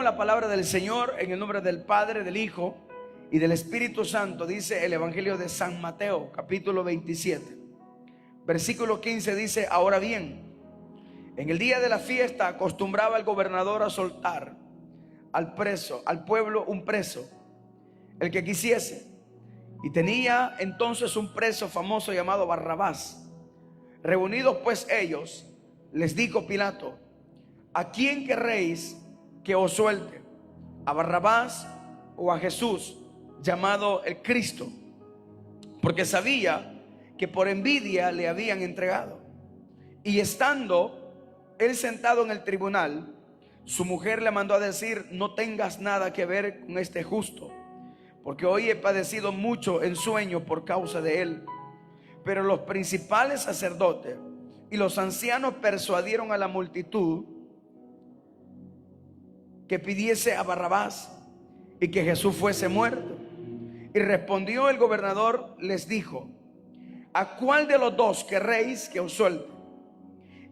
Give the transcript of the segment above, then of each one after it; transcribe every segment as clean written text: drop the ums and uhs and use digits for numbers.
la palabra del Señor en el nombre del Padre, del Hijo y del Espíritu Santo. Dice el Evangelio de San Mateo, capítulo 27, versículo 15. Dice: ahora bien, en el día de la fiesta acostumbraba el gobernador a soltar al pueblo un preso, el que quisiese. Y tenía entonces un preso famoso llamado Barrabás. Reunidos pues ellos, les dijo Pilato: ¿a quién querréis que os suelte? ¿A Barrabás o a Jesús, llamado el Cristo? Porque sabía que por envidia le habían entregado. Y estando él sentado en el tribunal, su mujer le mandó a decir: no tengas nada que ver con este justo, porque hoy he padecido mucho en sueño por causa de él. Pero los principales sacerdotes y los ancianos persuadieron a la multitud que pidiese a Barrabás y que Jesús fuese muerto. Y respondió el gobernador, les dijo: ¿a cuál de los dos querréis que os suelte?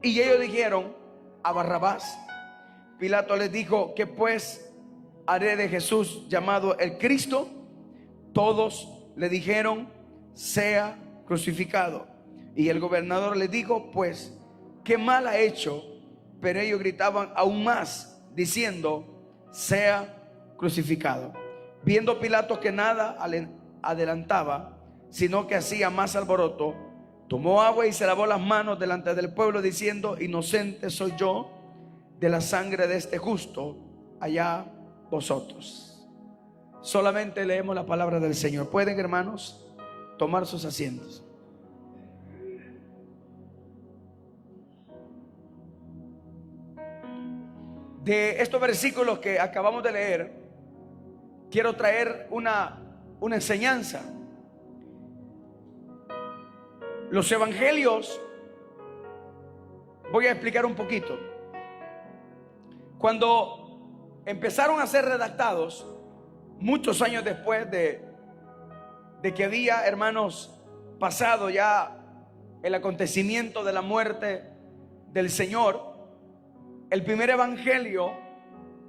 Y ellos dijeron: a Barrabás. Pilato les dijo: ¿qué pues haré de Jesús, llamado el Cristo? Todos le dijeron: sea crucificado. Y el gobernador les dijo: pues, ¿qué mal ha hecho? Pero ellos gritaban aún más, diciendo: sea crucificado. Viendo Pilato que nada adelantaba, sino que hacía más alboroto, tomó agua y se lavó las manos delante del pueblo, diciendo: inocente soy yo de la sangre de este justo, allá vosotros. Solamente leemos la palabra del Señor. Pueden, hermanos, tomar sus asientos. De estos versículos que acabamos de leer, quiero traer una enseñanza. Los evangelios, voy a explicar un poquito. Cuando empezaron a ser redactados, muchos años después de que había, hermanos, pasado ya el acontecimiento de la muerte del Señor, el primer evangelio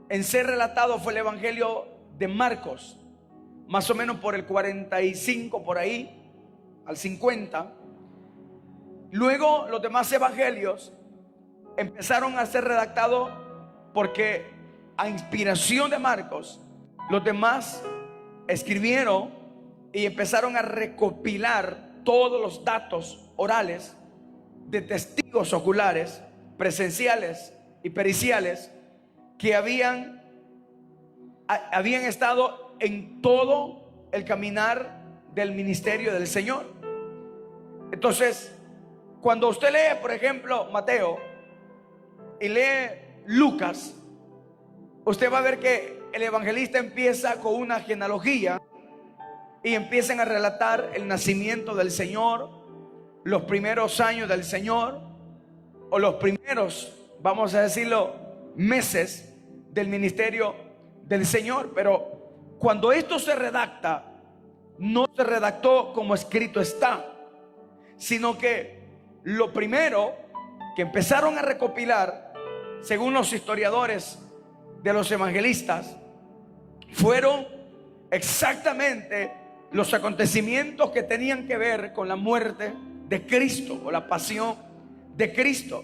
en ser relatado fue el evangelio de Marcos, más o menos por el 45, por ahí, al 50. Luego los demás evangelios empezaron a ser redactados porque a inspiración de Marcos, los demás escribieron y empezaron a recopilar todos los datos orales de testigos oculares, presenciales y periciales que habían estado en todo el caminar del ministerio del Señor. Entonces, cuando usted lee, por ejemplo, Mateo y lee Lucas, usted va a ver que el evangelista empieza con una genealogía y empiezan a relatar el nacimiento del Señor, los primeros años del Señor, o los primeros, vamos a decirlo, meses del ministerio del Señor. Pero cuando esto se redacta, no se redactó como escrito está, sino que lo primero que empezaron a recopilar, según los historiadores de los evangelistas, fueron exactamente los acontecimientos que tenían que ver con la muerte de Cristo o la pasión de Cristo.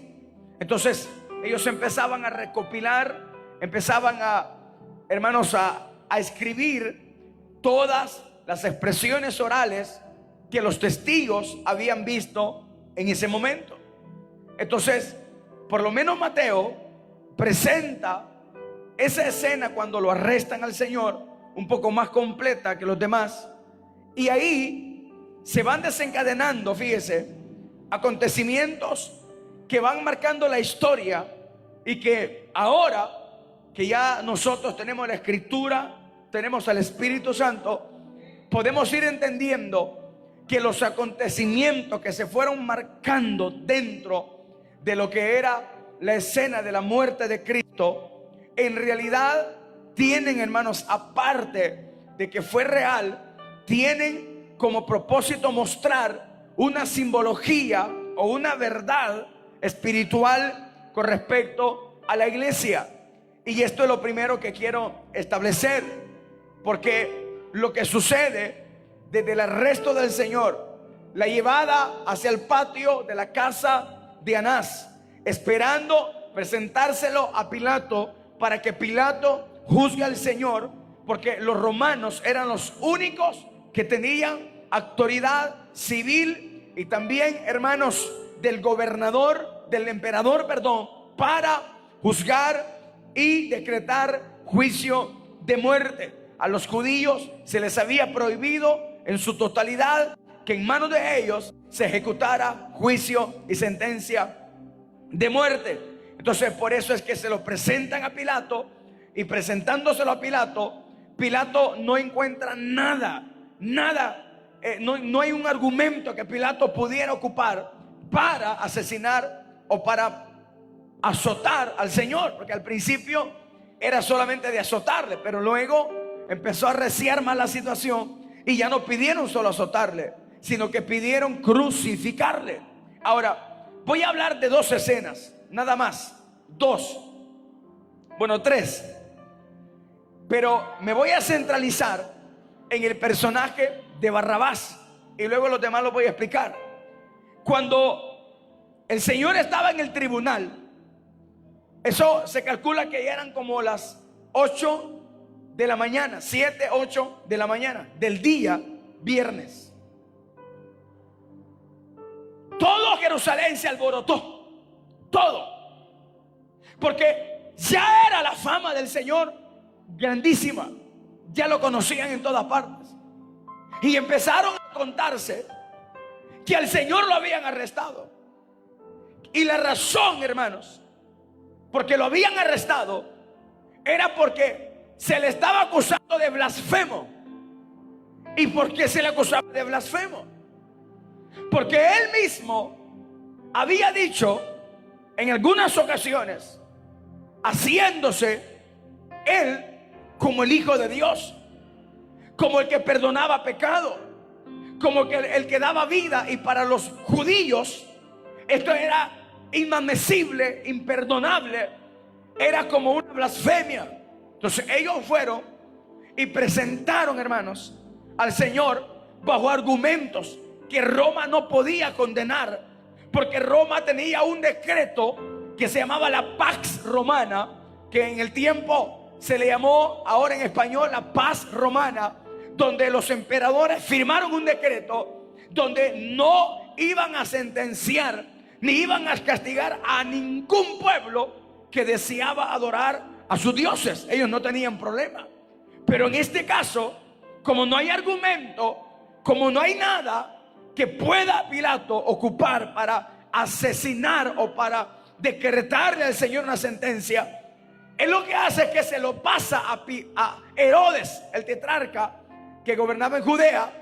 Entonces ellos empezaban a recopilar, empezaban hermanos, a escribir todas las expresiones orales que los testigos habían visto en ese momento. Entonces, por lo menos Mateo presenta esa escena cuando lo arrestan al Señor un poco más completa que los demás. Y ahí se van desencadenando, fíjese, acontecimientos que van marcando la historia, y que ahora que ya nosotros tenemos la Escritura, tenemos al Espíritu Santo, podemos ir entendiendo que los acontecimientos que se fueron marcando dentro de lo que era la escena de la muerte de Cristo, en realidad tienen, hermanos, aparte de que fue real, tienen como propósito mostrar una simbología o una verdad espiritual con respecto a la iglesia. Y esto es lo primero que quiero establecer, porque lo que sucede desde el arresto del Señor, la llevada hacia el patio de la casa de Anás, esperando presentárselo a Pilato para que Pilato juzgue al Señor, porque los romanos eran los únicos que tenían autoridad civil y también, hermanos, del gobernador, del emperador, perdón, para juzgar y decretar juicio de muerte. A los judíos se les había prohibido en su totalidad que en manos de ellos se ejecutara juicio y sentencia de muerte. Entonces, por eso es que se lo presentan a Pilato, y presentándoselo a Pilato, Pilato no encuentra nada, no hay un argumento que Pilato pudiera ocupar para asesinar o para azotar al Señor, porque al principio era solamente de azotarle, pero luego empezó a arreciar más la situación y ya no pidieron solo azotarle, sino que pidieron crucificarle. Ahora, voy a hablar de dos escenas, nada más, tres, pero me voy a centralizar en el personaje de Barrabás y luego los demás los voy a explicar. Cuando el Señor estaba en el tribunal, eso se calcula que ya eran como las 8 de la mañana, 7, 8 de la mañana del día viernes. Todo Jerusalén se alborotó, todo, porque ya era la fama del Señor grandísima, ya lo conocían en todas partes, y empezaron a contarse que al Señor lo habían arrestado. Y la razón, hermanos, porque lo habían arrestado, era porque se le estaba acusando de blasfemo. ¿Y por qué se le acusaba de blasfemo? Porque él mismo había dicho en algunas ocasiones, haciéndose él como el Hijo de Dios, como el que perdonaba pecado, como que el que daba vida. Y para los judíos esto era inadmisible, imperdonable, era como una blasfemia. Entonces ellos fueron y presentaron, hermanos, al Señor bajo argumentos que Roma no podía condenar, porque Roma tenía un decreto que se llamaba la Pax Romana, que en el tiempo se le llamó, ahora en español, la paz romana, donde los emperadores firmaron un decreto donde no iban a sentenciar ni iban a castigar a ningún pueblo que deseaba adorar a sus dioses. Ellos no tenían problema. Pero en este caso, como no hay argumento, como no hay nada que pueda Pilato ocupar para asesinar o para decretarle al Señor una sentencia, él lo que hace es que se lo pasa a Herodes, el tetrarca que gobernaba en Judea.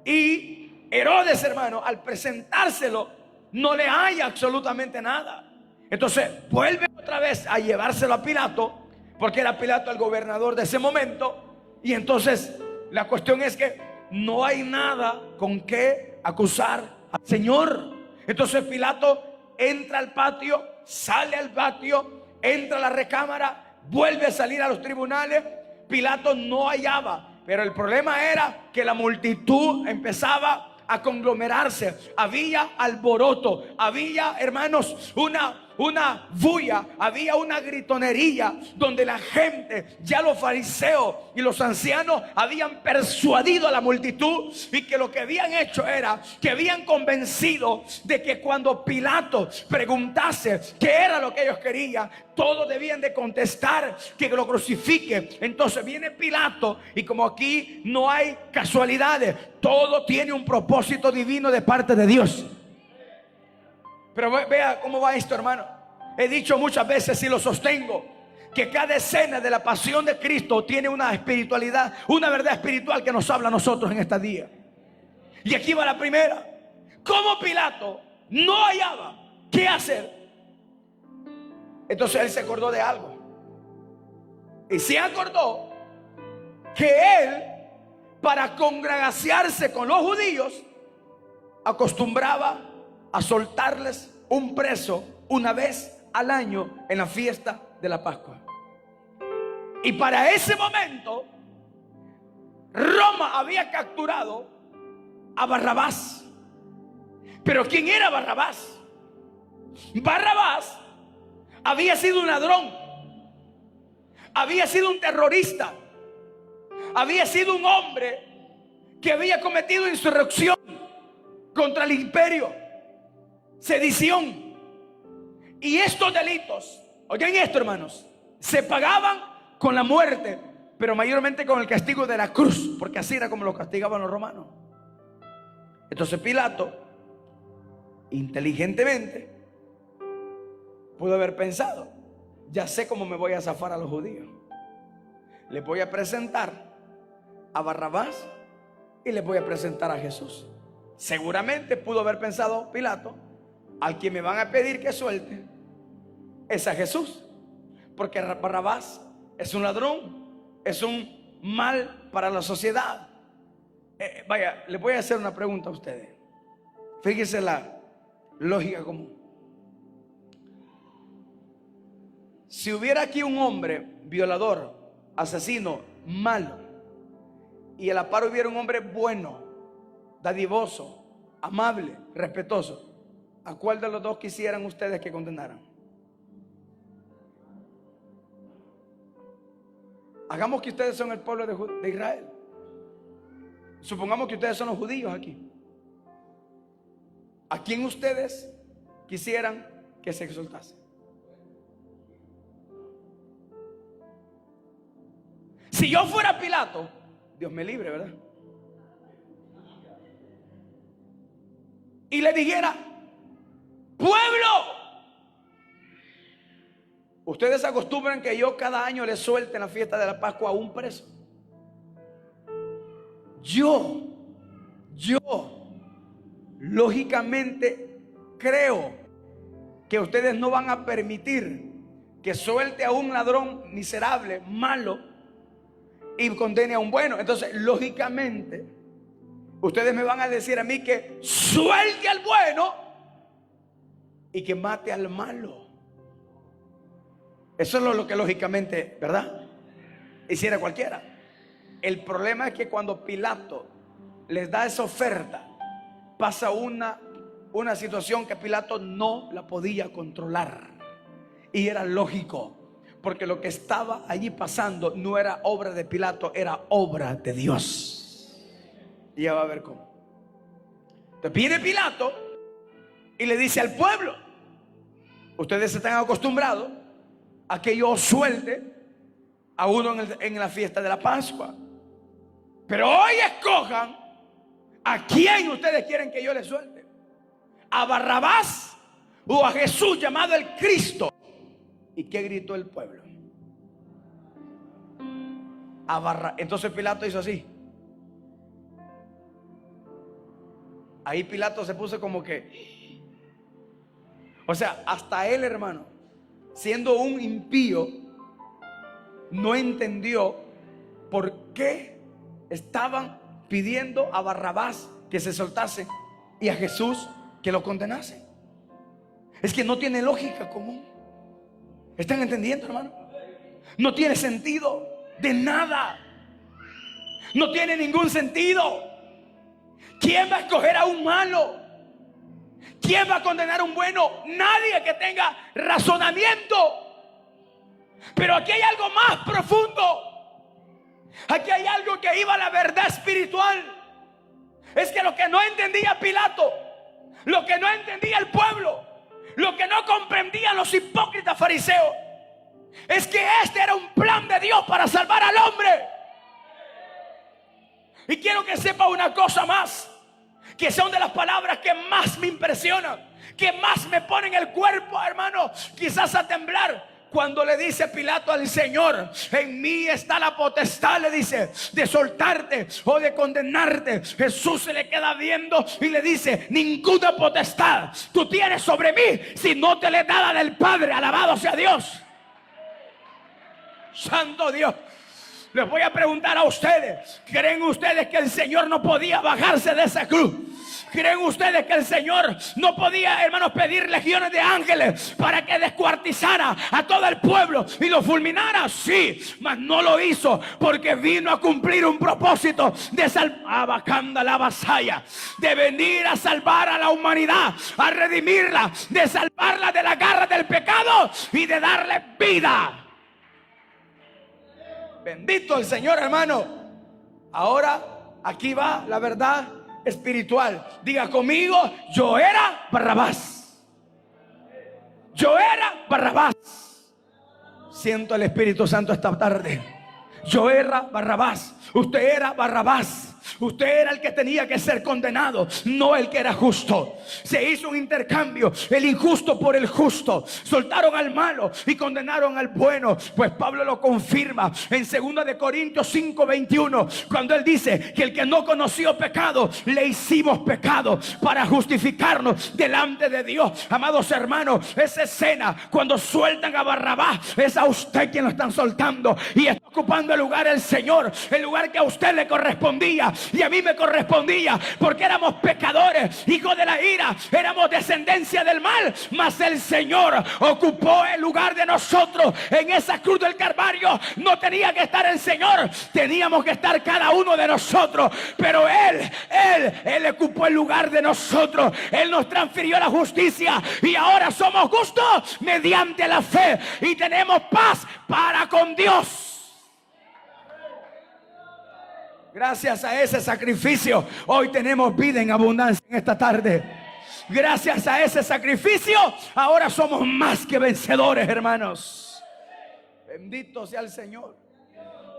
Y Herodes, hermano, al presentárselo, no le halla absolutamente nada. Entonces vuelve otra vez a llevárselo a Pilato, porque era Pilato el gobernador de ese momento. Y entonces la cuestión es que no hay nada con qué acusar al Señor. Entonces Pilato entra al patio, sale al patio, entra a la recámara, vuelve a salir a los tribunales. Pilato no hallaba, pero el problema era que la multitud empezaba a conglomerarse, había alboroto, había, hermanos, una bulla, había una gritonería donde la gente, ya los fariseos y los ancianos habían persuadido a la multitud, y que lo que habían hecho era que habían convencido de que cuando Pilato preguntase qué era lo que ellos querían, todos debían de contestar que lo crucifique. Entonces viene Pilato, y como aquí no hay casualidades, todo tiene un propósito divino de parte de Dios. Pero vea cómo va esto, hermano. He dicho muchas veces y lo sostengo, que cada escena de la pasión de Cristo tiene una espiritualidad, una verdad espiritual que nos habla a nosotros en este día. Y aquí va la primera. ¿Cómo Pilato no hallaba qué hacer? Entonces él se acordó de algo. Y se acordó que él, para congraciarse con los judíos, acostumbraba a soltarles un preso una vez al año en la fiesta de la Pascua. Y para ese momento, Roma había capturado a Barrabás. Pero ¿quién era Barrabás? Barrabás había sido un ladrón, había sido un terrorista, había sido un hombre que había cometido insurrección contra el imperio, sedición. Y estos delitos, oigan esto, hermanos, se pagaban con la muerte, pero mayormente con el castigo de la cruz, porque así era como lo castigaban los romanos. Entonces Pilato, inteligentemente, pudo haber pensado: ya sé cómo me voy a zafar a los judíos. Les voy a presentar a Barrabás y les voy a presentar a Jesús. Seguramente pudo haber pensado Pilato: al que me van a pedir que suelte es a Jesús, porque Barrabás es un ladrón, es un mal para la sociedad. Vaya, les voy a hacer una pregunta a ustedes. Fíjense la lógica común. Si hubiera aquí un hombre violador, asesino, malo, y a la par hubiera un hombre bueno, dadivoso, amable, respetuoso, ¿a cuál de los dos quisieran ustedes que condenaran? Hagamos que ustedes son el pueblo de Israel. Supongamos que ustedes son los judíos aquí. ¿A quién ustedes quisieran que se exaltase? Si yo fuera Pilato, Dios me libre, ¿verdad? Y le dijera: pueblo, ustedes acostumbran que yo cada año les suelte en la fiesta de la Pascua a un preso. Yo lógicamente creo que ustedes no van a permitir que suelte a un ladrón miserable, malo, y condene a un bueno. Entonces, lógicamente, ustedes me van a decir a mí que suelte al bueno y que mate al malo. Eso es lo que lógicamente, ¿verdad?, hiciera cualquiera. El problema es que cuando Pilato les da esa oferta, pasa una situación que Pilato no la podía controlar. Y era lógico, porque lo que estaba allí pasando no era obra de Pilato, era obra de Dios. Y ya va a ver cómo. Entonces viene Pilato y le dice al pueblo: ustedes están acostumbrados a que yo suelte a uno en la fiesta de la Pascua, pero hoy escojan a quién ustedes quieren que yo les suelte: a Barrabás o a Jesús llamado el Cristo. ¿Y qué gritó el pueblo? Entonces Pilato hizo así. Ahí Pilato se puso como que, o sea, hasta él, hermano, siendo un impío, no entendió por qué estaban pidiendo a Barrabás que se soltase y a Jesús que lo condenase. Es que no tiene lógica común. ¿Están entendiendo, hermano? No tiene sentido de nada. No tiene ningún sentido. ¿Quién va a escoger a un malo? ¿Quién va a condenar a un bueno? Nadie que tenga razonamiento. Pero aquí hay algo más profundo. Aquí hay algo que iba a la verdad espiritual. Es que lo que no entendía Pilato, lo que no entendía el pueblo, lo que no comprendían los hipócritas fariseos, es que este era un plan de Dios para salvar al hombre. Y quiero que sepa una cosa más, que son de las palabras que más me impresionan, que más me ponen el cuerpo, hermano, quizás a temblar. Cuando le dice Pilato al Señor: en mí está la potestad, le dice, de soltarte o de condenarte. Jesús se le queda viendo y le dice: ninguna potestad tú tienes sobre mí si no te le da la del Padre. Alabado sea Dios. Santo Dios. Les voy a preguntar a ustedes, ¿creen ustedes que el Señor no podía bajarse de esa cruz? ¿Creen ustedes que el Señor no podía, hermanos, pedir legiones de ángeles para que descuartizara a todo el pueblo y lo fulminara? Sí, mas no lo hizo, porque vino a cumplir un propósito de de venir a salvar a la humanidad, a redimirla, de salvarla de la garra del pecado y de darle vida. Bendito el Señor, hermano. Ahora aquí va la verdad espiritual. Diga conmigo: yo era Barrabás. Yo era Barrabás. Siento el Espíritu Santo esta tarde. Yo era Barrabás. Usted era Barrabás. Usted era el que tenía que ser condenado, no el que era justo. Se hizo un intercambio, el injusto por el justo. Soltaron al malo y condenaron al bueno. Pues Pablo lo confirma en 2 de Corintios 5:21, cuando él dice que el que no conoció pecado, le hicimos pecado para justificarnos delante de Dios. Amados hermanos, esa escena cuando sueltan a Barrabás, es a usted quien lo están soltando y está ocupando el lugar del Señor, el lugar que a usted le correspondía y a mí me correspondía, porque éramos pecadores, hijos de la ira, éramos descendencia del mal, mas el Señor ocupó el lugar de nosotros en esa cruz del Calvario. No tenía que estar el Señor, teníamos que estar cada uno de nosotros, pero Él ocupó el lugar de nosotros. Él nos transfirió la justicia y ahora somos justos mediante la fe y tenemos paz para con Dios. Gracias a ese sacrificio, hoy tenemos vida en abundancia en esta tarde. Gracias a ese sacrificio, ahora somos más que vencedores, hermanos. Bendito sea el Señor.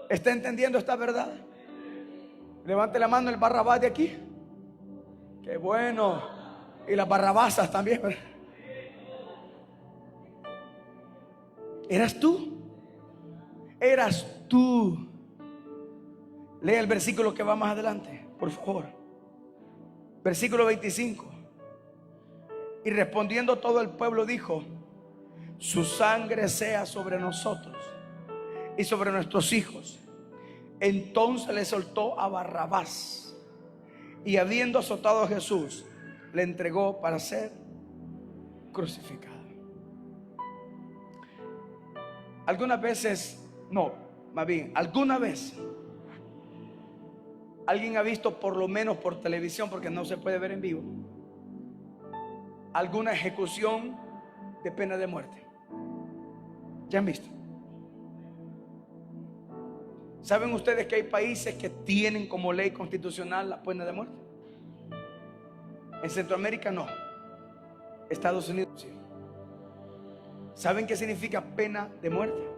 ¿Está entendiendo esta verdad? Levante la mano el Barrabás de aquí. Qué bueno. Y las Barrabasas también. ¿Eras tú? Eras tú. Lea el versículo que va más adelante, por favor. Versículo 25. Y respondiendo todo el pueblo dijo: su sangre sea sobre nosotros y sobre nuestros hijos. Entonces le soltó a Barrabás, y habiendo azotado a Jesús, le entregó para ser crucificado. Algunas veces, no, más bien, alguna vez alguien ha visto, por lo menos por televisión, porque no se puede ver en vivo, alguna ejecución de pena de muerte. ¿Ya han visto? ¿Saben ustedes que hay países que tienen como ley constitucional la pena de muerte? En Centroamérica no. Estados Unidos sí. ¿Saben qué significa pena de muerte?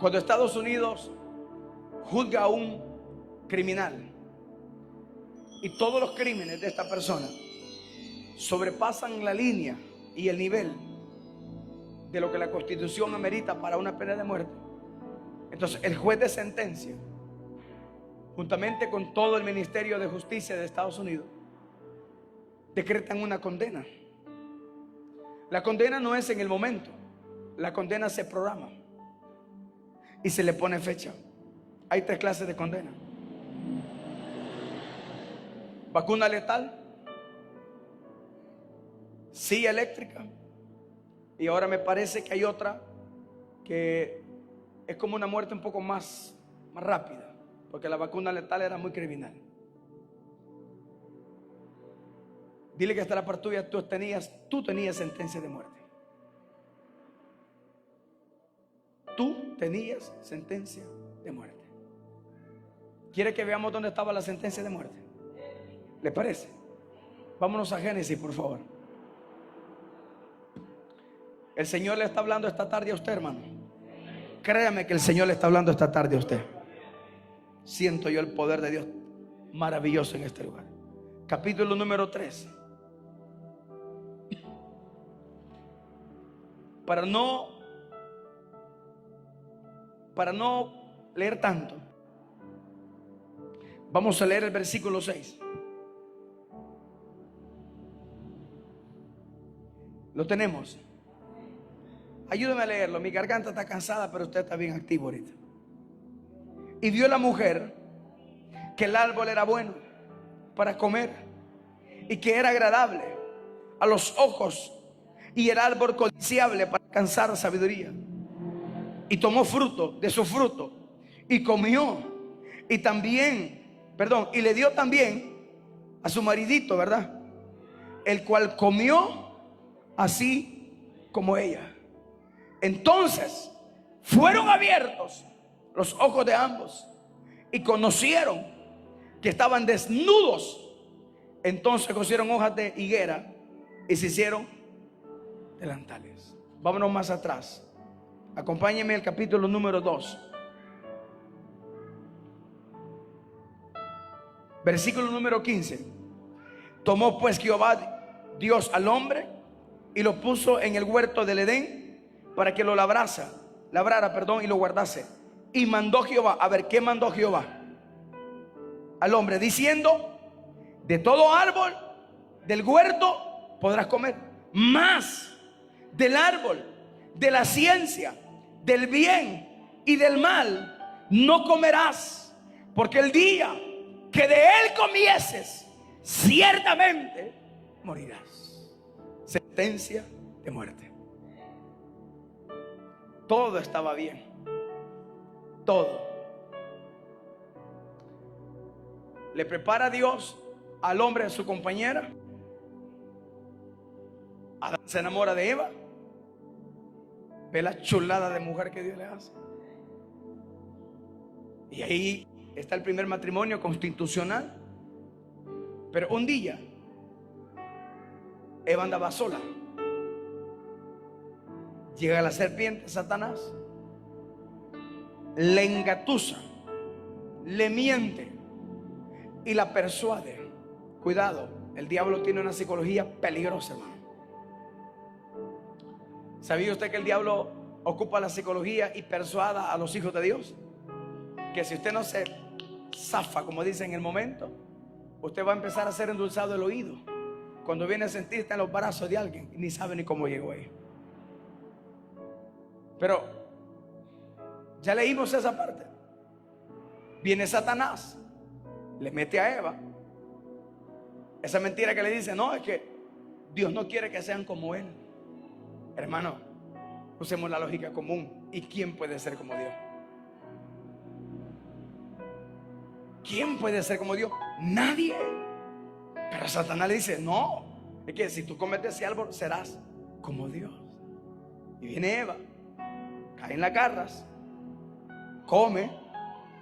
Cuando Estados Unidos juzga a un criminal y todos los crímenes de esta persona sobrepasan la línea y el nivel de lo que la Constitución amerita para una pena de muerte, entonces el juez de sentencia, juntamente con todo el Ministerio de Justicia de Estados Unidos, decretan una condena. La condena no es en el momento, la condena se programa y se le pone fecha. Hay 3 clases de condena: vacuna letal, silla eléctrica, y ahora me parece que hay otra que es como una muerte un poco más rápida, porque la vacuna letal era muy criminal. Dile que hasta la parte tuya tú tenías sentencia de muerte. Tú tenías sentencia de muerte. ¿Quiere que veamos dónde estaba la sentencia de muerte? ¿Le parece? Vámonos a Génesis, por favor. El Señor le está hablando esta tarde a usted, hermano. Créame que el Señor le está hablando esta tarde a usted. Siento yo el poder de Dios maravilloso en este lugar. Capítulo número 3. Para no leer tanto, vamos a leer el versículo 6. ¿Lo tenemos? Ayúdame a leerlo. Mi garganta está cansada, pero usted está bien activo ahorita. Y vio la mujer que el árbol era bueno para comer y que era agradable a los ojos, y el árbol codiciable para alcanzar sabiduría. Y tomó fruto de su fruto y comió. Y también, y le dio también a su maridito, ¿verdad? El cual comió así como ella. Entonces fueron abiertos los ojos de ambos y conocieron que estaban desnudos. Entonces cosieron hojas de higuera y se hicieron delantales. Vámonos más atrás. Acompáñenme al capítulo número 2, versículo número 15. Tomó pues Jehová Dios al hombre y lo puso en el huerto del Edén para que lo labrara, y lo guardase. Y mandó Jehová, a ver, ¿qué mandó Jehová al hombre? Diciendo: de todo árbol del huerto podrás comer, mas del árbol de la ciencia del bien y del mal no comerás, porque el día que de él comieses, ciertamente morirás. Sentencia de muerte. Todo estaba bien, todo. Le prepara Dios al hombre a su compañera. Adán se enamora de Eva. Ve la chulada de mujer que Dios le hace. Y ahí está el primer matrimonio constitucional. Pero un día Eva andaba sola. Llega la serpiente, Satanás, le engatusa, le miente y la persuade. Cuidado, el diablo tiene una psicología peligrosa, hermano. ¿Sabía usted que el diablo ocupa la psicología y persuada a los hijos de Dios? Que si usted no se zafa, como dice, en el momento, usted va a empezar a ser endulzado el oído. Cuando viene a sentirse en los brazos de alguien y ni sabe ni cómo llegó ahí. Pero ya leímos esa parte. Viene Satanás, le mete a Eva esa mentira que le dice: no, es que Dios no quiere que sean como Él. Hermano, usemos la lógica común. ¿Y quién puede ser como Dios? ¿Quién puede ser como Dios? Nadie. Pero Satanás le dice: no, es que si tú comes de ese árbol serás como Dios. Y viene Eva, cae en las garras, come,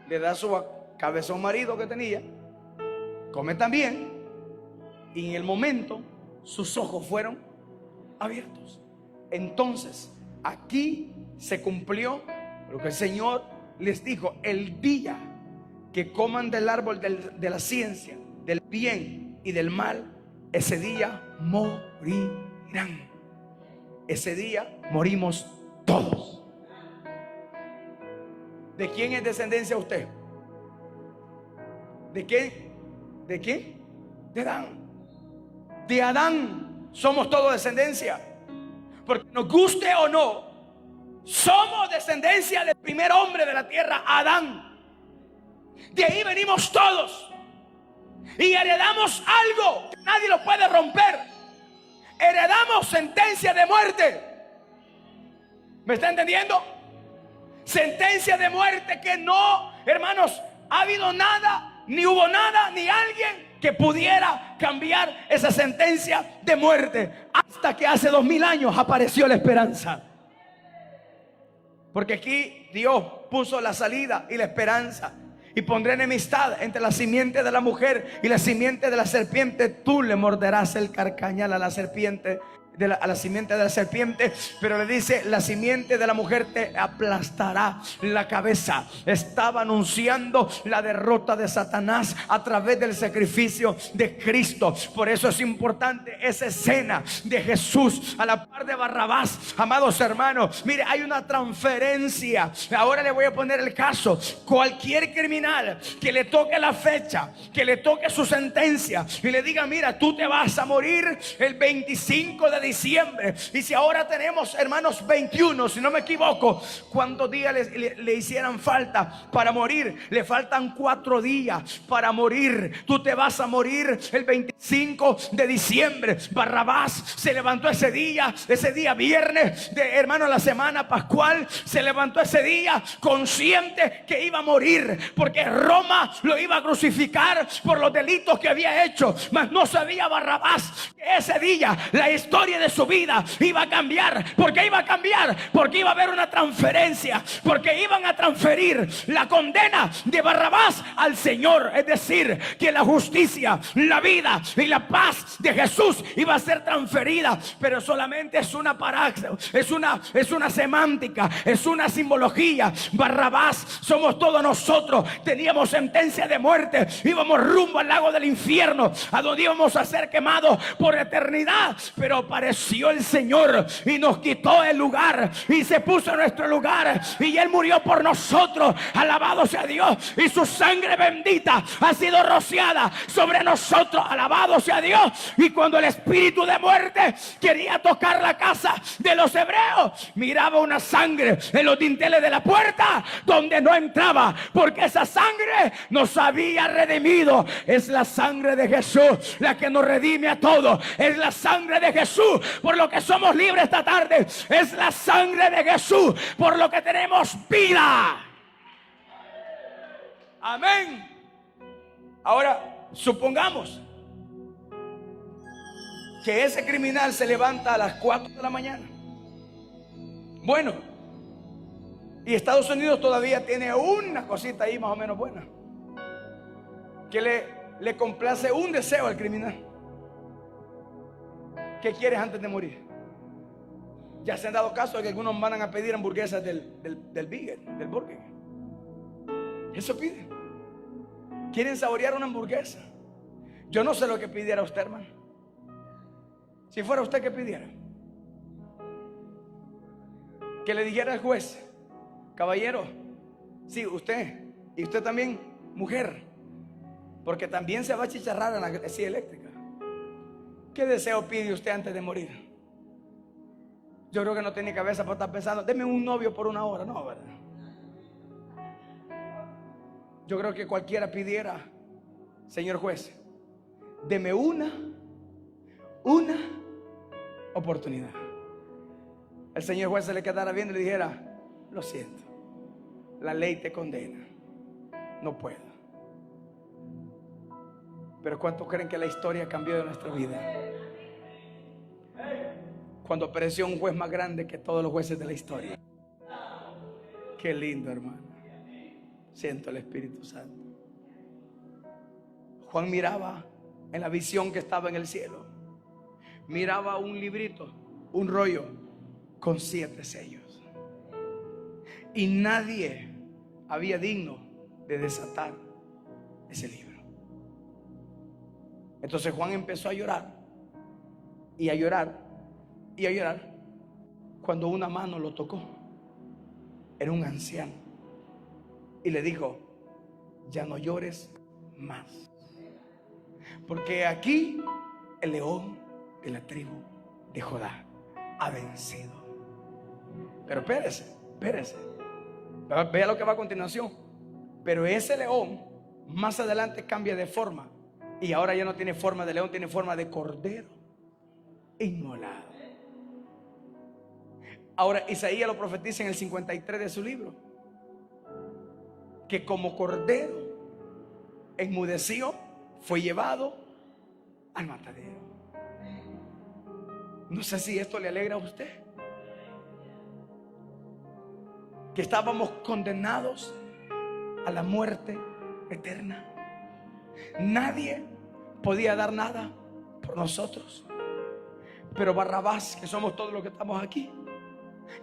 le da su cabezón marido que tenía, come también, y en el momento sus ojos fueron abiertos. Entonces aquí se cumplió lo que el Señor les dijo: el día que coman del árbol de la ciencia del bien y del mal, ese día morirán. Ese día morimos todos. ¿De quién es descendencia usted? ¿De quién? ¿De quién? De Adán. De Adán somos todos descendencia. Porque nos guste o no, somos descendencia del primer hombre de la tierra, Adán. De ahí venimos todos. Y heredamos algo que nadie lo puede romper. Heredamos sentencia de muerte. ¿Me está entendiendo? Sentencia de muerte que no, hermanos, ha habido nada, ni hubo nada, ni alguien que pudiera cambiar esa sentencia de muerte. Hasta que hace 2000 años apareció la esperanza. Porque aquí Dios puso la salida y la esperanza. Y pondré enemistad entre la simiente de la mujer y la simiente de la serpiente. Tú le morderás el carcañal a la serpiente, a la simiente de la serpiente. Pero le dice: la simiente de la mujer te aplastará la cabeza. Estaba anunciando la derrota de Satanás a través del sacrificio de Cristo. Por eso es importante esa escena de Jesús a la par de Barrabás. Amados hermanos, mire, hay una transferencia. Ahora le voy a poner el caso. Cualquier criminal que le toque la fecha, que le toque su sentencia y le diga: mira, tú te vas a morir el 25 de diciembre. Y si ahora tenemos, hermanos, 21, si no me equivoco, ¿cuántos días le hicieran falta para morir? Le faltan 4 días para morir. Tú te vas a morir el 25 de diciembre. Barrabás se levantó ese día viernes de, hermano, la semana pascual. Se levantó ese día consciente que iba a morir, porque Roma lo iba a crucificar por los delitos que había hecho. Mas no sabía Barrabás que ese día la historia de su vida iba a cambiar. ¿Por qué iba a cambiar? Porque iba a haber una transferencia, porque iban a transferir la condena de Barrabás al Señor. Es decir, que la justicia, la vida y la paz de Jesús iba a ser transferida. Pero solamente es una paráxis, es una semántica, es una simbología. Barrabás somos todos nosotros. Teníamos sentencia de muerte, íbamos rumbo al lago del infierno, a donde íbamos a ser quemados por eternidad. Pero apareció el Señor y nos quitó el lugar y se puso en nuestro lugar, y Él murió por nosotros. Alabado sea Dios. Y su sangre bendita ha sido rociada sobre nosotros. Alabado sea Dios. Y cuando el espíritu de muerte quería tocar la casa de los hebreos, miraba una sangre en los dinteles de la puerta donde no entraba, porque esa sangre nos había redimido. Es la sangre de Jesús la que nos redime a todos. Es la sangre de Jesús por lo que somos libres esta tarde. Es la sangre de Jesús por lo que tenemos vida. Amén. Ahora, supongamos que ese criminal se levanta a las 4 de la mañana. Bueno, y Estados Unidos todavía tiene una cosita ahí más o menos buena, que le complace un deseo al criminal. ¿Qué quieres antes de morir? Ya se han dado caso de que algunos van a pedir hamburguesas del Burger. Eso piden. Quieren saborear una hamburguesa. Yo no sé lo que pidiera usted, hermano. Si fuera usted, ¿qué pidiera? Que le dijera al juez: caballero, sí, usted, y usted también, mujer, porque también se va a chicharrar en la silla eléctrica. ¿Qué deseo pide usted antes de morir? Yo creo que no tiene cabeza para estar pensando: deme un novio por 1 hora. No, ¿verdad? Yo creo que cualquiera pidiera: señor juez, deme una oportunidad. El señor juez se le quedara viendo y le dijera: lo siento, la ley te condena, no puedo. Pero ¿cuántos creen que la historia cambió de nuestra vida cuando apareció un juez más grande que todos los jueces de la historia? Qué lindo, hermano. Siento el Espíritu Santo. Juan miraba en la visión que estaba en el cielo, miraba un librito, un rollo con 7 sellos, y nadie había digno de desatar ese libro. Entonces Juan empezó a llorar y a llorar y a llorar, cuando una mano lo tocó. Era un anciano y le dijo: ya no llores más, porque aquí el león de la tribu de Judá ha vencido. Pero espérese. Vea lo que va a continuación. Pero ese león más adelante cambia de forma, y ahora ya no tiene forma de león, tiene forma de cordero inmolado. Ahora Isaías lo profetiza en el 53 de su libro, que como cordero enmudeció, fue llevado al matadero. No sé si esto le alegra a usted, que estábamos condenados a la muerte eterna. Nadie podía dar nada por nosotros, pero Barrabás, que somos todos los que estamos aquí,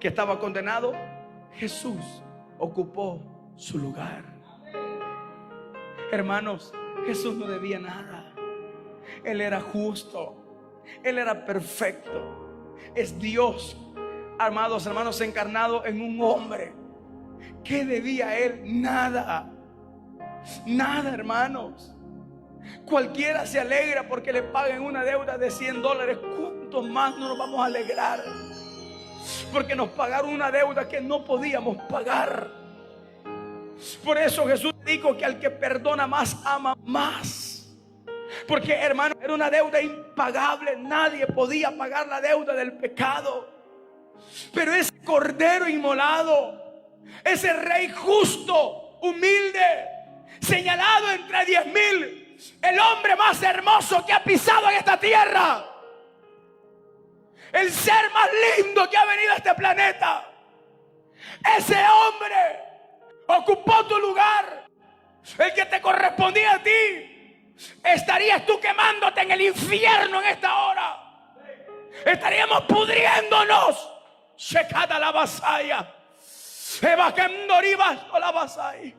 que estaba condenado, Jesús ocupó su lugar. Hermanos, Jesús no debía nada. Él era justo, Él era perfecto. Es Dios, amados hermanos, encarnado en un hombre. ¿Qué debía Él? Nada. Nada, hermanos. Cualquiera se alegra porque le paguen una deuda de $100. ¿cuántos más no nos vamos a alegrar? Porque nos pagaron una deuda que no podíamos pagar. Por eso Jesús dijo que al que perdona más, ama más. Porque, hermano, era una deuda impagable. Nadie podía pagar la deuda del pecado. Pero ese cordero inmolado, ese rey justo, humilde, señalado entre 10,000, el hombre más hermoso que ha pisado en esta tierra, el ser más lindo que ha venido a este planeta, ese hombre ocupó tu lugar, el que te correspondía a ti. Estarías tú quemándote en el infierno en esta hora. Estaríamos pudriéndonos. Shekada la vasaya. La vasaya.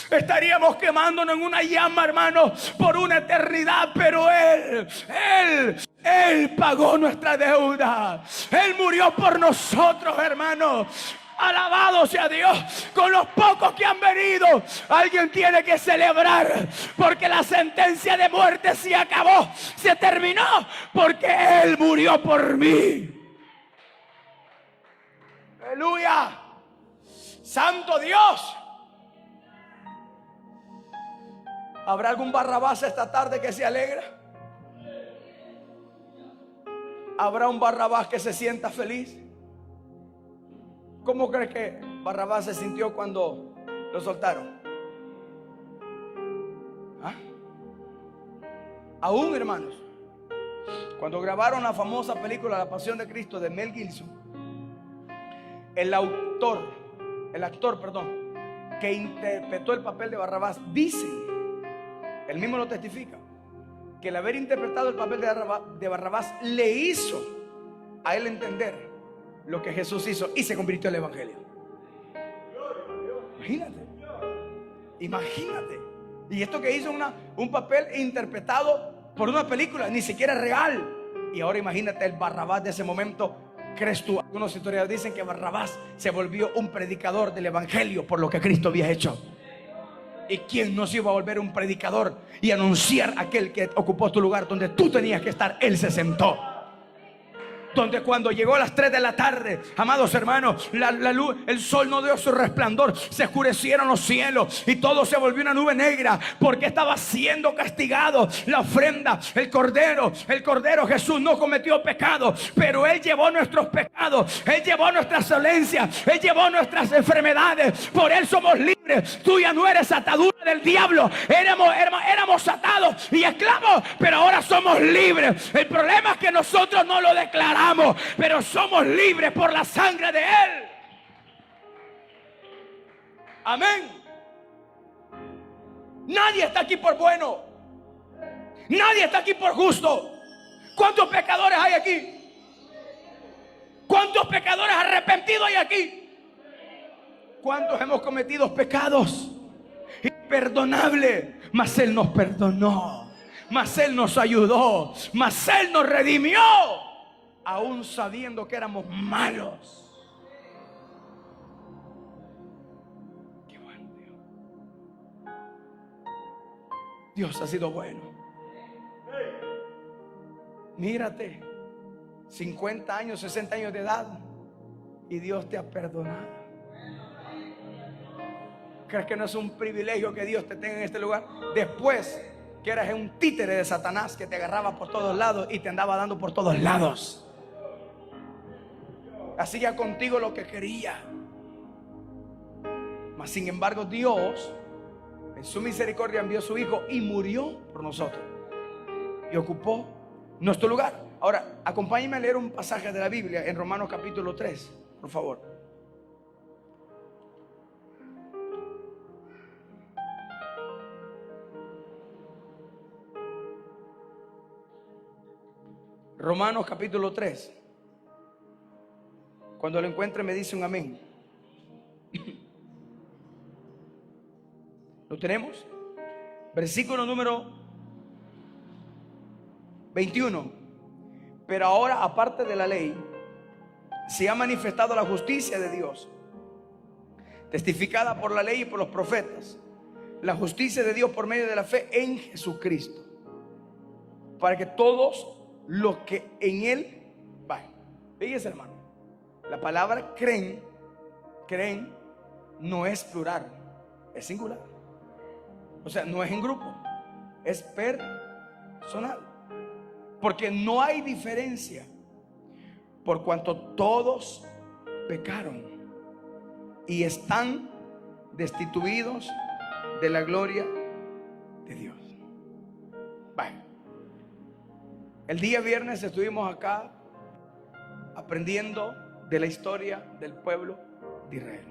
Estaríamos quemándonos en una llama, hermano, por una eternidad. Pero Él pagó nuestra deuda. Él murió por nosotros, hermano. Alabado sea Dios. Con los pocos que han venido, alguien tiene que celebrar, porque la sentencia de muerte se acabó, se terminó, porque Él murió por mí. Aleluya. Santo Dios. ¿Habrá algún Barrabás esta tarde que se alegra? ¿Habrá un Barrabás que se sienta feliz? ¿Cómo crees que Barrabás se sintió cuando lo soltaron? ¿Ah? Aún, hermanos, cuando grabaron la famosa película La Pasión de Cristo de Mel Gibson, el actor, que interpretó el papel de Barrabás, dice, él mismo lo testifica, que el haber interpretado el papel de Barrabás le hizo a él entender lo que Jesús hizo y se convirtió en el evangelio. Imagínate. Y esto que hizo un papel interpretado por una película, ni siquiera real. Y ahora imagínate el Barrabás de ese momento. ¿Crees tú? Algunos historiadores dicen que Barrabás se volvió un predicador del evangelio por lo que Cristo había hecho. ¿Y quién no se iba a volver un predicador y anunciar a aquel que ocupó tu lugar donde tú tenías que estar? Él se sentó. Donde cuando llegó a las 3 de la tarde, amados hermanos, la luz, el sol no dio su resplandor, se oscurecieron los cielos y todo se volvió una nube negra, porque estaba siendo castigado la ofrenda, el cordero. Jesús no cometió pecado, pero Él llevó nuestros pecados, Él llevó nuestras dolencias, Él llevó nuestras enfermedades. Por Él somos libres. Tú ya no eres atadura del diablo. Éramos atados y esclavos, pero ahora somos libres. El problema es que nosotros no lo declaramos, pero somos libres por la sangre de Él. Amén. Nadie está aquí por bueno. Nadie está aquí por justo. ¿Cuántos pecadores hay aquí? ¿Cuántos pecadores arrepentidos hay aquí? ¿Cuántos hemos cometido pecados imperdonables? Mas Él nos perdonó, mas Él nos ayudó, mas Él nos redimió, aún sabiendo que éramos malos. Qué bueno Dios. Dios ha sido bueno. Mírate, 50 años, 60 años de edad, y Dios te ha perdonado. ¿Crees que no es un privilegio que Dios te tenga en este lugar? Después que eras un títere de Satanás que te agarraba por todos lados y te andaba dando por todos lados, hacía contigo lo que quería. Mas sin embargo Dios en su misericordia envió a su Hijo y murió por nosotros y ocupó nuestro lugar. Ahora acompáñenme a leer un pasaje de la Biblia en Romanos capítulo 3, por favor. Romanos capítulo 3. Cuando lo encuentre me dice un amén. ¿Lo tenemos? Versículo número 21. Pero ahora, aparte de la ley, se ha manifestado la justicia de Dios, testificada por la ley y por los profetas, la justicia de Dios por medio de la fe en Jesucristo, para que todos los que en él va. Fíjese, hermano, la palabra creen no es plural, es singular. O sea, no es en grupo, es personal. Porque no hay diferencia, por cuanto todos pecaron y están destituidos de la gloria de Dios. Bueno, el día viernes estuvimos acá aprendiendo de la historia del pueblo de Israel.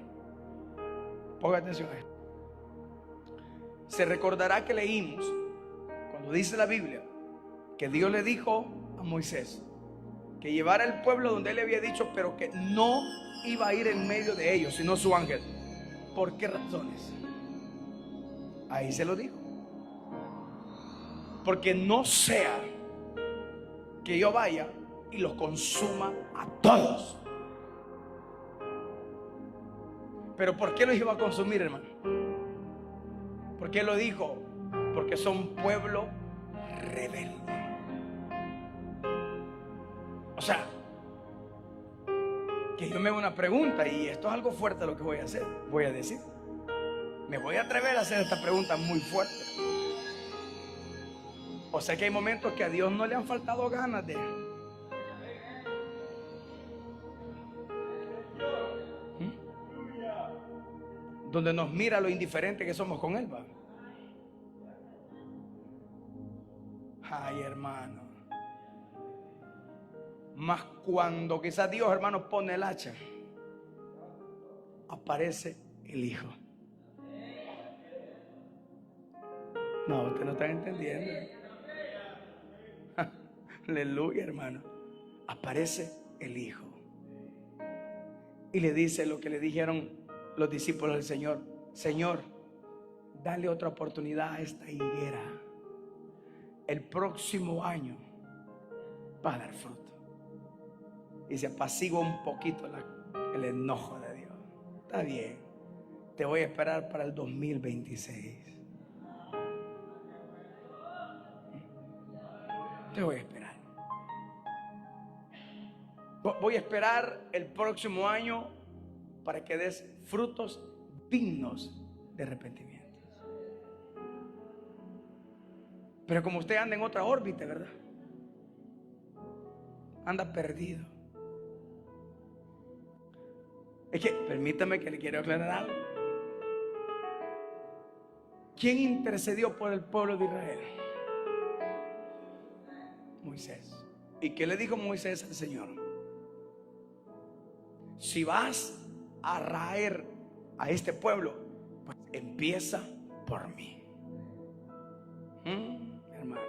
Ponga atención a esto. Se recordará que leímos cuando dice la Biblia que Dios le dijo a Moisés que llevara el pueblo donde él le había dicho, pero que no iba a ir en medio de ellos, sino su ángel. ¿Por qué razones? Ahí se lo dijo. Porque no sea que yo vaya y los consuma a todos. Pero ¿por qué los iba a consumir, hermano? ¿Por qué lo dijo? Porque son pueblo rebelde. O sea, que yo me hago una pregunta, y esto es algo fuerte lo que voy a decir. Me voy a atrever a hacer esta pregunta muy fuerte. O sea que hay momentos que a Dios no le han faltado ganas de... donde nos mira lo indiferente que somos con Él, ¿va? Ay, hermano. Mas cuando quizás Dios, hermano, pone el hacha, aparece el Hijo. No, ustedes no están entendiendo. Aleluya, hermano. Aparece el Hijo y le dice lo que le dijeron los discípulos del Señor: Señor, dale otra oportunidad a esta higuera. El próximo año va a dar fruto. Y se apacigua un poquito el enojo de Dios. Está bien, te voy a esperar para el 2026. Te voy a esperar. Voy a esperar el próximo año para que des frutos dignos de arrepentimiento. Pero como usted anda en otra órbita, ¿verdad? Anda perdido. Es que, permítame que le quiero aclarar algo. ¿Quién intercedió por el pueblo de Israel? Moisés. ¿Y qué le dijo Moisés al Señor? Si vas a raer a este pueblo, pues empieza por mí. Hermano.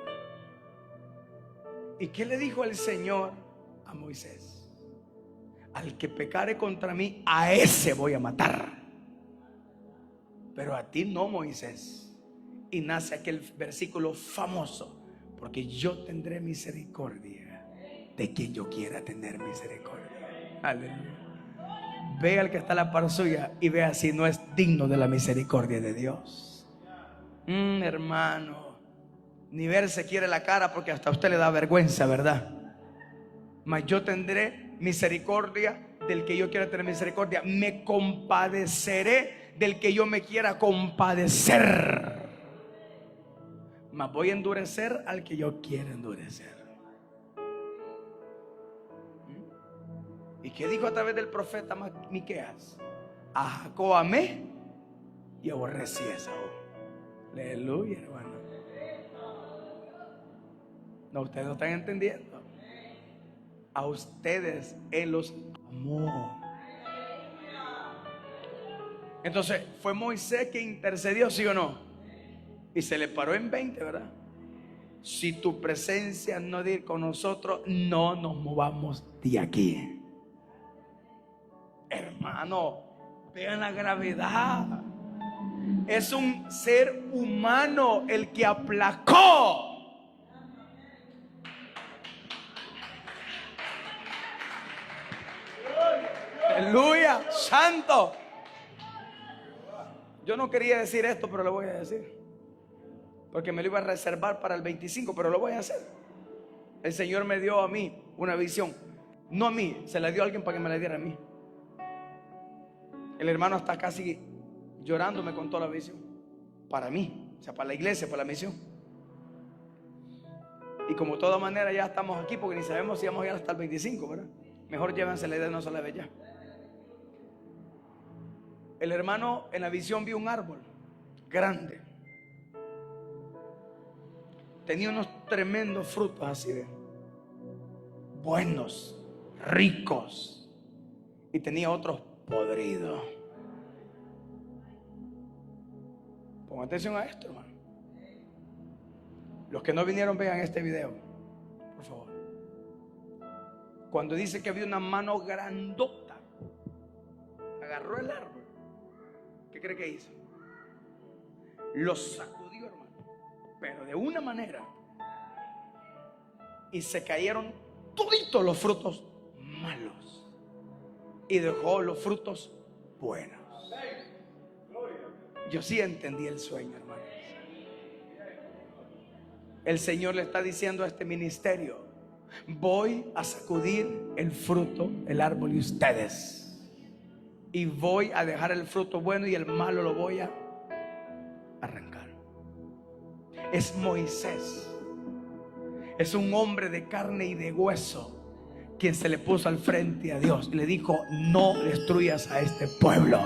¿Y qué le dijo el Señor a Moisés? Al que pecare contra mí, a ese voy a matar. Pero a ti no, Moisés. Y nace aquel versículo famoso: porque yo tendré misericordia de quien yo quiera tener misericordia. Aleluya. Ve al que está a la par suya y vea si no es digno de la misericordia de Dios. Hermano, ni verse quiere la cara porque hasta a usted le da vergüenza, ¿verdad? Mas yo tendré misericordia del que yo quiera tener misericordia. Me compadeceré del que yo me quiera compadecer. Mas voy a endurecer al que yo quiera endurecer. ¿Y qué dijo a través del profeta Miqueas? A Jacob amé y aborrecí a Esaú. Aleluya, hermano. No, ustedes no están entendiendo. A ustedes Él los amó. Entonces, ¿fue Moisés que intercedió, sí o no? Y se le paró en 20, ¿verdad? Si tu presencia no es con nosotros, no nos movamos de aquí. Hermano, vean la gravedad. Es un ser humano el que aplacó. Aleluya, santo. Yo no quería decir esto, pero lo voy a decir, porque me lo iba a reservar para el 25, pero lo voy a hacer. el Señor me dio a mí una visión. No a mí, se la dio a alguien para que me la diera a mí. El hermano está casi llorando, me contó la visión. Para mí, o sea, para la iglesia, para la misión. Y como de todas maneras ya estamos aquí, porque ni sabemos si vamos a llegar hasta el 25, ¿verdad? Mejor llévense la idea, no se la ve ya. El hermano en la visión vio un árbol grande. Tenía unos tremendos frutos así de buenos, ricos. Y tenía otros podridos. Pongan atención a esto, hermano. Los que no vinieron, vean este video, por favor. Cuando dice que había una mano grandota, agarró el árbol. ¿Qué cree que hizo? Lo sacudió, hermano, pero de una manera, y se cayeron toditos los frutos malos y dejó los frutos buenos. Yo sí entendí el sueño, hermano. El Señor le está diciendo a este ministerio: voy a sacudir el fruto del árbol de ustedes, y voy a dejar el fruto bueno y el malo lo voy a arrancar. Es Moisés, es un hombre de carne y de hueso, quien se le puso al frente a Dios y le dijo: no destruyas a este pueblo.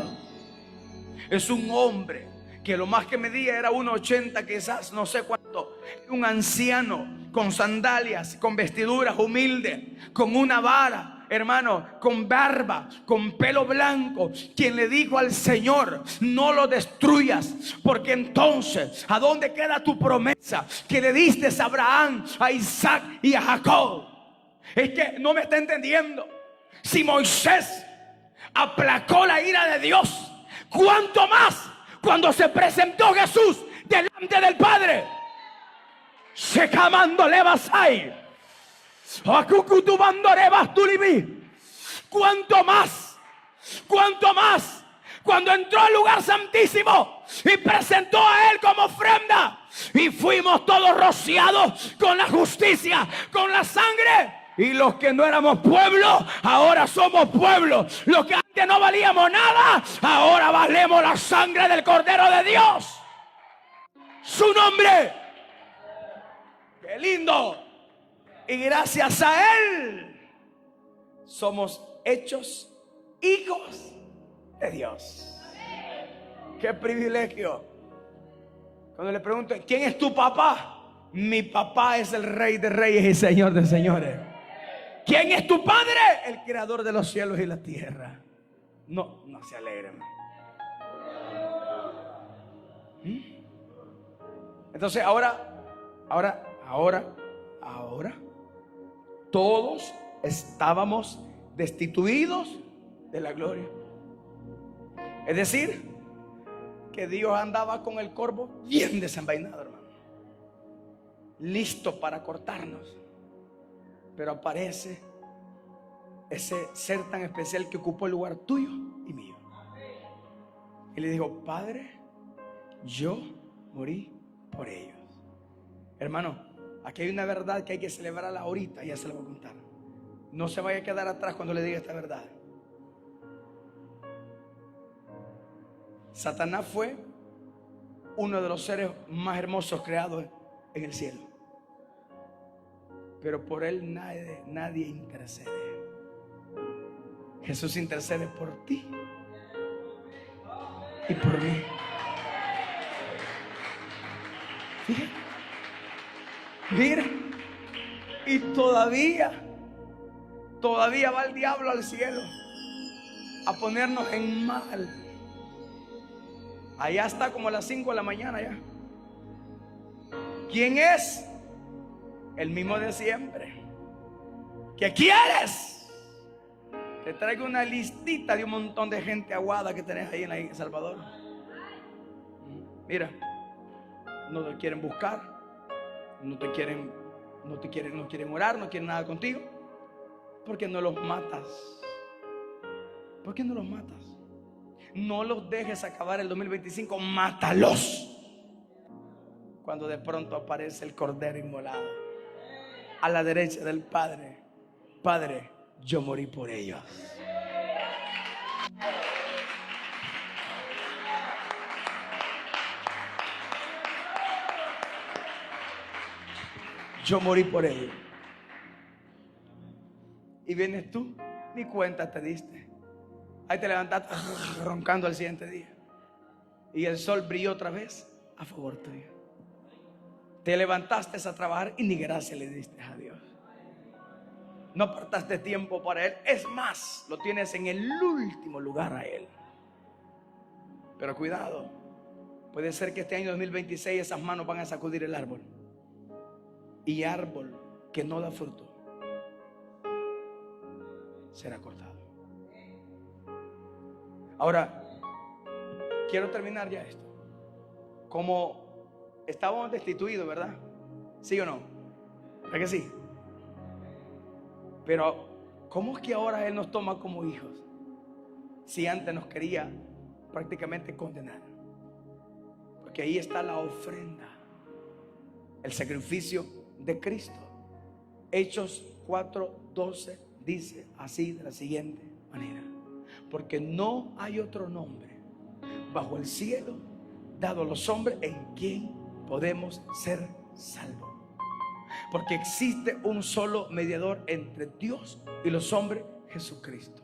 Es un hombre que lo más que medía era 1,80, quizás, no sé cuánto. Un anciano con sandalias, con vestiduras humildes, con una vara, hermano, con barba, con pelo blanco, quien le dijo al Señor: no lo destruyas, porque entonces ¿a dónde queda tu promesa que le diste a Abraham, a Isaac y a Jacob? Es que no me está entendiendo. Si Moisés aplacó la ira de Dios, ¿cuánto más cuando se presentó Jesús delante del Padre? Se camando levasai, ¿cuánto más? ¿Cuánto más? Cuando entró al lugar santísimo y presentó a Él como ofrenda, y fuimos todos rociados con la justicia, con la sangre. Y los que no éramos pueblo, ahora somos pueblo. Los que antes no valíamos nada, ahora valemos la sangre del Cordero de Dios. Su nombre. ¡Qué lindo! Y gracias a Él somos hechos hijos de Dios. ¡Qué privilegio! Cuando le pregunto: ¿quién es tu papá? Mi papá es el Rey de Reyes y Señor de Señores. ¿Quién es tu padre? El creador de los cielos y la tierra. No se alegren. Entonces ahora todos estábamos destituidos de la gloria. Es decir, que Dios andaba con el corvo bien desenvainado, hermano, listo para cortarnos. Pero aparece ese ser tan especial que ocupó el lugar tuyo y mío. Y le dijo: Padre, yo morí por ellos. Hermano, aquí hay una verdad que hay que celebrarla ahorita. Ya se la voy a contar. No se vaya a quedar atrás cuando le diga esta verdad. Satanás fue uno de los seres más hermosos creados en el cielo, pero por él nadie intercede. Jesús intercede por ti y por mí. Fíjate. Mira, y todavía va el diablo al cielo a ponernos en mal. Allá está como a las 5 de la mañana ya. ¿Quién es? El mismo de siempre. ¿Qué quieres? Te traigo una listita de un montón de gente aguada que tenés ahí en El Salvador. Mira, no te quieren buscar, no quieren orar, no quieren nada contigo. ¿Por qué no los matas? ¿Por qué no los matas? No los dejes acabar el 2025, mátalos. Cuando de pronto aparece el Cordero inmolado. a la derecha del Padre. Padre, yo morí por ellos. Yo morí por ellos. Y vienes tú, ni cuenta te diste. Ahí te levantaste roncando al siguiente día. Y el sol brilló otra vez a favor tuyo. Te levantaste a trabajar y ni gracia le diste a Dios. No apartaste tiempo para Él. Es más, lo tienes en el último lugar a Él. Pero cuidado, puede ser que este año 2026 esas manos van a sacudir el árbol. Y árbol que no da fruto será cortado. Ahora, quiero terminar ya esto. Como estábamos destituidos, ¿verdad? ¿Sí o no? ¿Verdad que sí? Pero ¿cómo es que ahora Él nos toma como hijos? Si antes nos quería prácticamente condenar. Porque ahí está la ofrenda, el sacrificio de Cristo. Hechos 4:12 dice así, de la siguiente manera: porque no hay otro nombre bajo el cielo dado a los hombres en quien podemos ser salvos. Porque existe un solo mediador entre Dios y los hombres, Jesucristo.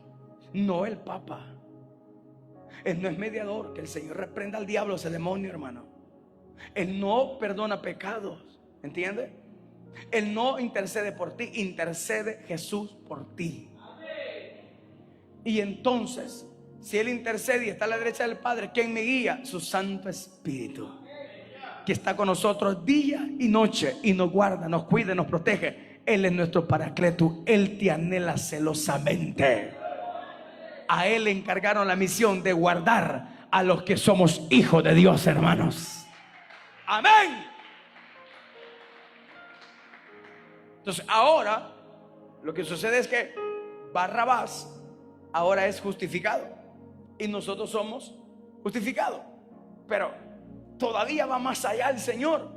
No el Papa. Él no es mediador. Que el Señor reprenda al diablo, ese demonio, hermano. Él no perdona pecados, ¿entiendes? Él no intercede por ti, intercede Jesús por ti. Y entonces, si Él intercede y está a la derecha del Padre, ¿quién me guía? Su Santo Espíritu, que está con nosotros día y noche y nos guarda, nos cuida, nos protege. Él es nuestro Paracleto. Él te anhela celosamente. A Él le encargaron la misión de guardar a los que somos hijos de Dios, hermanos. Amén. Entonces ahora lo que sucede es que Barrabás ahora es justificado y nosotros somos justificados. Pero todavía va más allá el Señor.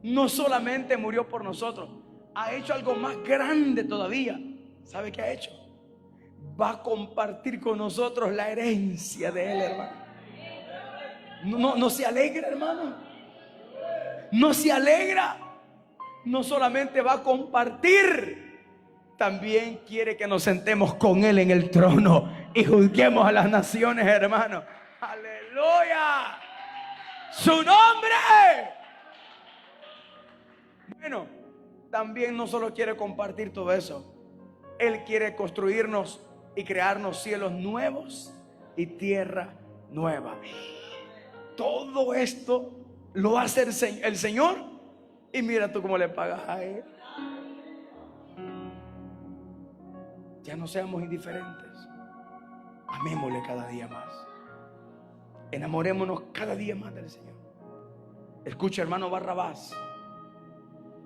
No solamente murió por nosotros, ha hecho algo más grande todavía. ¿Sabe qué ha hecho? Va a compartir con nosotros la herencia de Él, hermano. No se alegra, hermano. No se alegra. No solamente va a compartir, también quiere que nos sentemos con Él en el trono y juzguemos a las naciones, hermano. Aleluya. Su nombre. Bueno, también no solo quiere compartir todo eso. Él quiere construirnos y crearnos cielos nuevos y tierra nueva. Todo esto lo hace el Señor. Y mira tú cómo le pagas a Él. Ya no seamos indiferentes. Amémosle cada día más. Enamorémonos cada día más del Señor. Escucha, hermano Barrabás,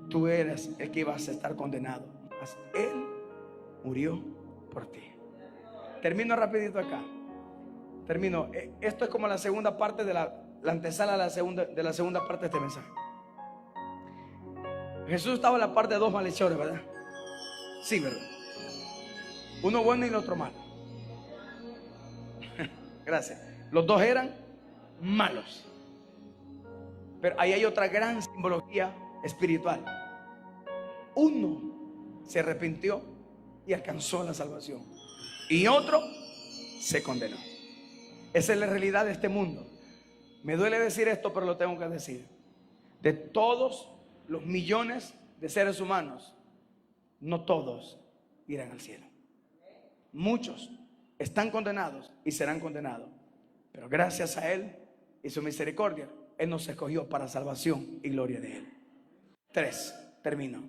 tú eres el que ibas a estar condenado, mas Él murió por ti. Termino rapidito acá. Termino. Esto es como la segunda parte de la antesala de la segunda parte de este mensaje. Jesús estaba en la parte de dos malhechores, ¿verdad? Sí, ¿verdad? Uno bueno y el otro malo. Gracias. Los dos eran malos. Pero ahí hay otra gran simbología espiritual. Uno se arrepintió y alcanzó la salvación, y otro se condenó. Esa es la realidad de este mundo. Me duele decir esto, pero lo tengo que decir. De todos los millones de seres humanos, no todos irán al cielo. Muchos están condenados y serán condenados, pero gracias a Él y su misericordia, Él nos escogió para salvación y gloria de Él. 3, termino.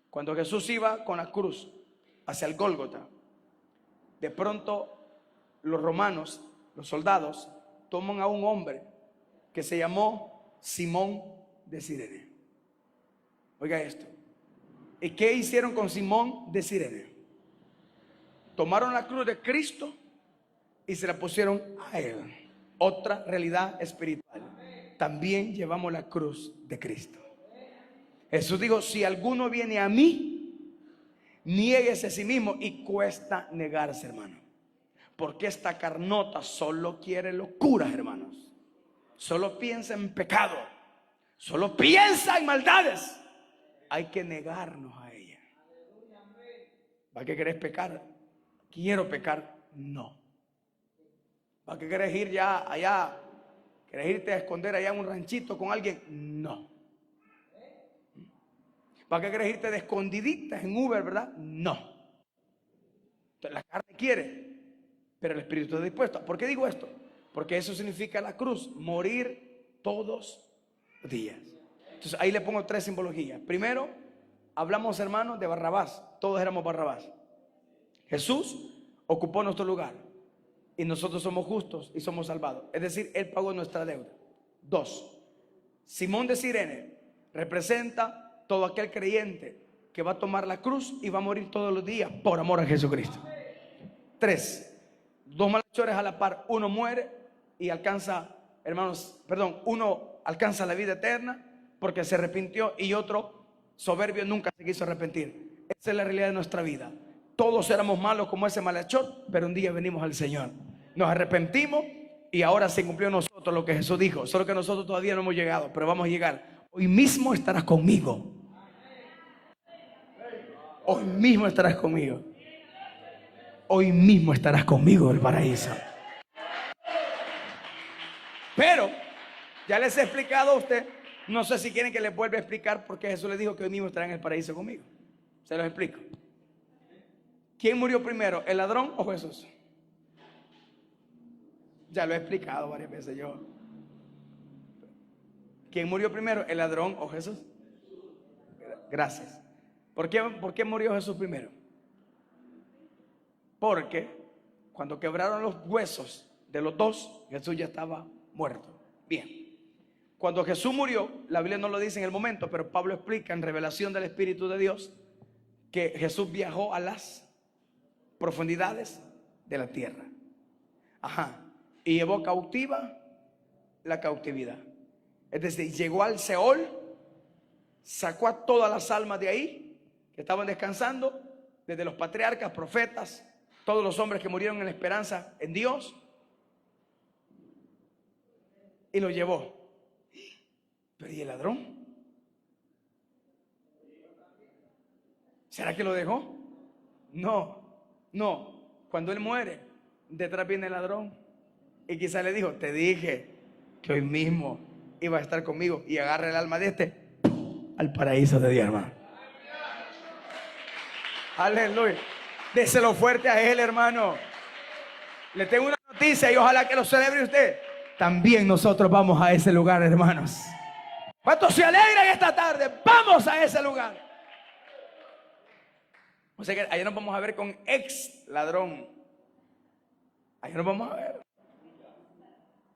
Cuando Jesús iba con la cruz hacia el Gólgota, de pronto los romanos, los soldados, toman a un hombre que se llamó Simón de Cirene. Oiga esto. ¿Y qué hicieron con Simón de Cirene? Tomaron la cruz de Cristo y se la pusieron a Él. Otra realidad espiritual. También llevamos la cruz de Cristo. Jesús dijo, si alguno viene a mí, niéguese a sí mismo. Y cuesta negarse, hermano. Porque esta carnota solo quiere locuras, hermanos. Solo piensa en pecado. Solo piensa en maldades. Hay que negarnos a ella. ¿Para qué querés pecar? Quiero pecar. No. ¿Para qué querés ir ya allá? ¿Querés irte a esconder allá en un ranchito con alguien? No. ¿Para qué querés irte de escondiditas en Uber, verdad? No. Entonces, la carne quiere, pero el espíritu está dispuesto. ¿Por qué digo esto? Porque eso significa la cruz, morir todos los días. Entonces ahí le pongo 3 simbologías. Primero, hablamos, hermanos, de Barrabás. Todos éramos Barrabás. Jesús ocupó nuestro lugar y nosotros somos justos y somos salvados. Es decir, Él pagó nuestra deuda. 2, Simón de Cirene representa todo aquel creyente que va a tomar la cruz y va a morir todos los días por amor a Jesucristo. 3, 2 malhechores a la par. Uno muere y alcanza, hermanos, uno alcanza la vida eterna porque se arrepintió, y otro soberbio nunca se quiso arrepentir. Esa es la realidad de nuestra vida. Todos éramos malos como ese malhechor, pero un día venimos al Señor, nos arrepentimos y ahora se cumplió en nosotros lo que Jesús dijo. Solo que nosotros todavía no hemos llegado, pero vamos a llegar. Hoy mismo estarás conmigo. Hoy mismo estarás conmigo. Hoy mismo estarás conmigo en el paraíso. Pero ya les he explicado a usted. No sé si quieren que les vuelva a explicar por qué Jesús les dijo que hoy mismo estará en el paraíso conmigo. Se los explico. ¿Quién murió primero, el ladrón o Jesús? Ya lo he explicado varias veces yo. ¿Quién murió primero, el ladrón o Jesús? Gracias. ¿Por qué murió Jesús primero? Porque cuando quebraron los huesos de los dos, Jesús ya estaba muerto. Bien. Cuando Jesús murió, la Biblia no lo dice en el momento, pero Pablo explica en revelación del Espíritu de Dios que Jesús viajó a las profundidades de la tierra. Y llevó cautiva la cautividad. Es decir, llegó al Seol, sacó a todas las almas de ahí que estaban descansando, desde los patriarcas, profetas, todos los hombres que murieron en la esperanza en Dios, y lo llevó. Pero ¿y el ladrón? ¿Será que lo dejó? No. Cuando él muere, detrás viene el ladrón y quizá le dijo, te dije que hoy mismo iba a estar conmigo, y agarra el alma de este al paraíso de Dios, hermano. Aleluya. Déselo fuerte a él, hermano. Le tengo una noticia y ojalá que lo celebre usted. También nosotros vamos a ese lugar, hermanos. ¿Cuántos se alegran esta tarde? Vamos a ese lugar. O sea que allá nos vamos a ver con ex ladrón. Allá nos vamos a ver.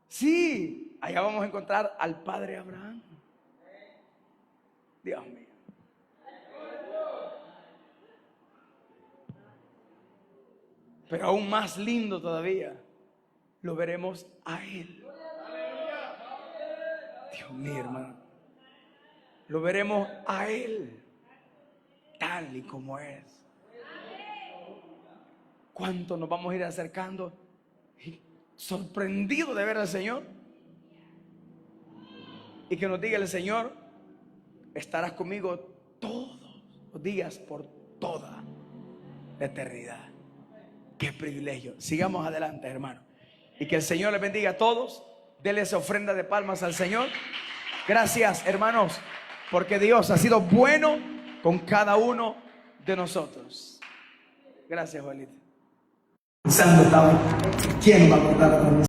Sí, allá vamos a encontrar al padre Abraham. Dios mío. Pero aún más lindo todavía, lo veremos a él. Dios mío, hermano. Lo veremos a él tal y como es. ¿Cuánto nos vamos a ir acercando? Sorprendido de ver al Señor. Y que nos diga el Señor, estarás conmigo todos los días por toda la eternidad. Qué privilegio. Sigamos adelante, hermano. Y que el Señor les bendiga a todos. Denle esa ofrenda de palmas al Señor. Gracias, hermanos, porque Dios ha sido bueno con cada uno de nosotros. Gracias, Juanita. ¿Quién va a contar con